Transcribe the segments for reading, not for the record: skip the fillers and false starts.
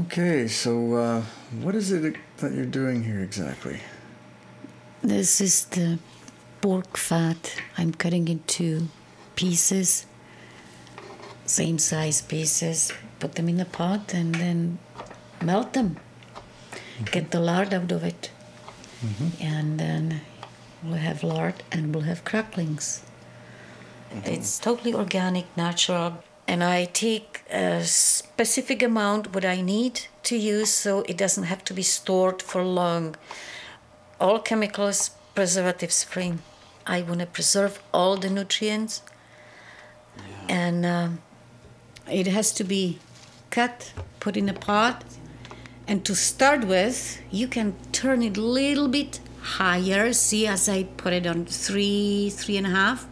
Okay, so what is it that you're doing here exactly? This is the pork fat. I'm cutting into pieces, same size pieces, put them in a pot and then melt them. Get the lard out of it. And then we'll have lard and we'll have cracklings. It's totally organic, natural. And I take a specific amount what I need to use so it doesn't have to be stored for long. All chemicals, preservatives free. I want to preserve all the nutrients. And it has to be cut, put in a pot. And to start with, you can turn it a little bit higher. See, as I put it on 3.5,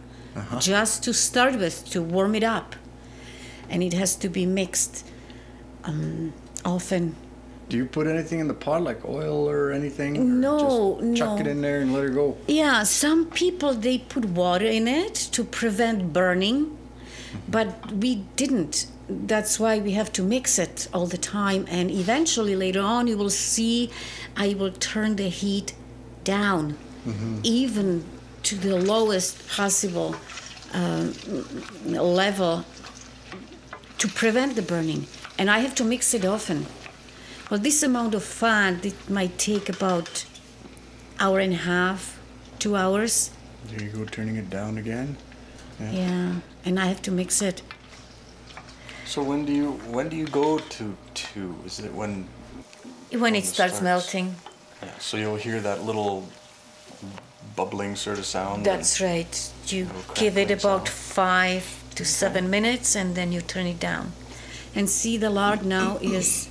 just to start with, to warm it up. And it has to be mixed often. Do you put anything in the pot, like oil or anything? No, just chuck it in there and let it go? Yeah, some people, they put water in it to prevent burning, but we didn't. That's why we have to mix it all the time. And eventually, later on, you will see I will turn the heat down, even to the lowest possible level to prevent the burning. And I have to mix it often. Well, this amount of fat, it might take about 1.5 to 2 hours. There you go, turning it down again. Yeah, and I have to mix it. So when do you go to is it when it starts melting? Yeah, so you'll hear that little bubbling sort of sound. That's right. You give it about 5 to 7 minutes and then you turn it down. And see, the lard now is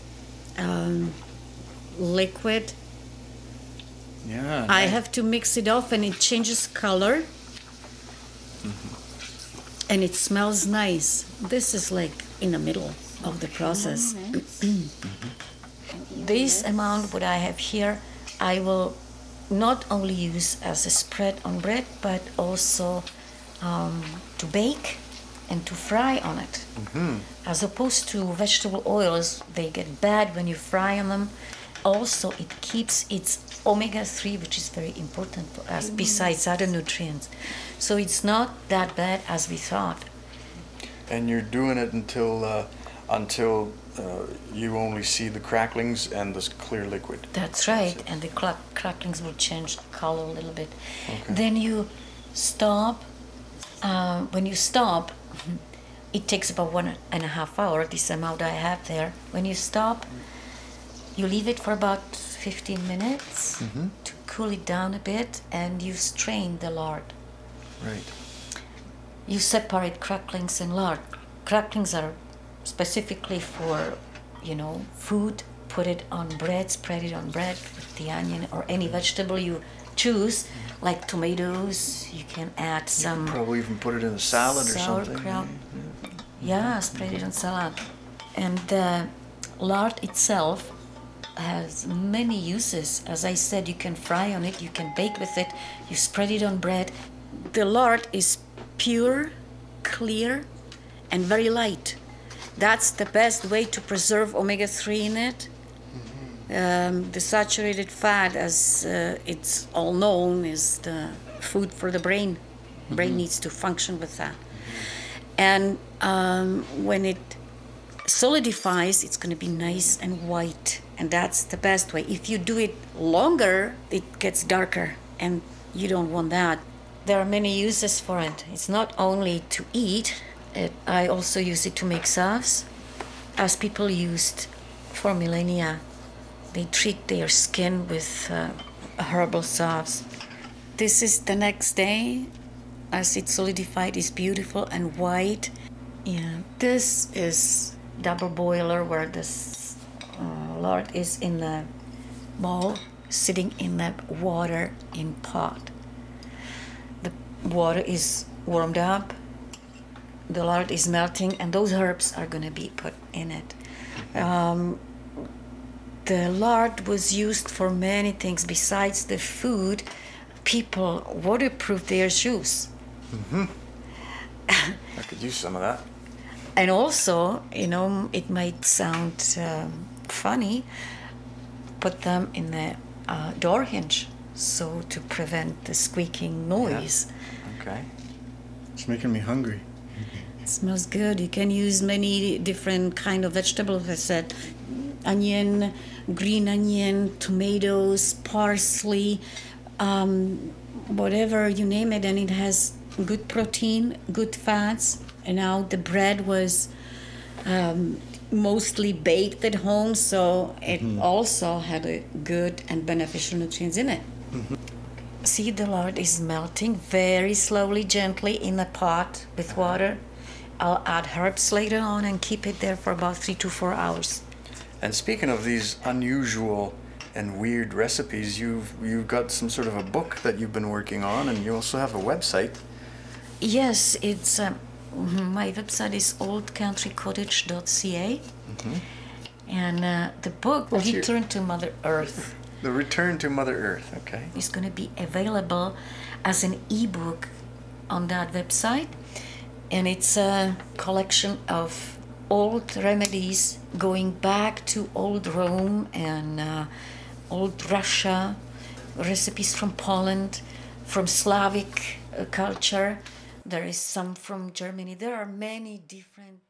liquid. Yeah. I have to mix it off and it changes color. And it smells nice. This is like in the middle of the process. This amount what I have here, I will not only use as a spread on bread, but also to bake and to fry on it. As opposed to vegetable oils, they get bad when you fry on them. Also, it keeps its omega-3, which is very important for us, besides other nutrients. So it's not that bad as we thought. And you're doing it until you only see the cracklings and this clear liquid. That's right, and the cracklings will change color a little bit. Okay. Then you stop. When you stop, it takes about 1.5 hours, this amount I have there. When you stop, you leave it for about 15 minutes to cool it down a bit, and you strain the lard. Right. You separate cracklings and lard. Cracklings are specifically for, food. Put it on bread, spread it on bread with the onion or any vegetable you choose, like tomatoes. You can add some. You could probably even put it in a salad or something. Sauerkraut. Yeah, spread it on salad. And the lard itself has many uses. As I said, you can fry on it, you can bake with it, you spread it on bread. The lard is pure, clear, and very light. That's the best way to preserve omega-3 in it. The saturated fat, as it's all known, is the food for the brain. Brain needs to function with that. And when it solidifies, it's going to be nice and white. And that's the best way. If you do it longer, it gets darker, and you don't want that. There are many uses for it. It's not only to eat. I also use it to make salves, as people used for millennia. They treat their skin with herbal salves. This is the next day. As it solidified, it's beautiful and white. Yeah, this is double boiler where this lard is in the bowl, sitting in the water in pot. The water is warmed up, the lard is melting, and those herbs are going to be put in it. The lard was used for many things besides the food. People waterproof their shoes. I could use some of that. And also, it might sound funny, put them in the door hinge, so to prevent the squeaking noise. Yeah. Okay. It's making me hungry. It smells good. You can use many different kind of vegetables. I said onion, green onion, tomatoes, parsley, whatever you name it, and it has good protein, good fats. And now the bread was mostly baked at home, so it also had a good and beneficial nutrients in it. See, the lard is melting very slowly, gently in a pot with water. I'll add herbs later on and keep it there for about 3 to 4 hours. And speaking of these unusual and weird recipes, you've got some sort of a book that you've been working on, and you also have a website. Yes, it's my website is oldcountrycottage.ca, and the book Return to Mother Earth. The Return to Mother Earth, okay. It's going to be available as an ebook on that website, and it's a collection of old remedies going back to old Rome and old Russia, recipes from Poland, from Slavic culture. There is some from Germany. There are many different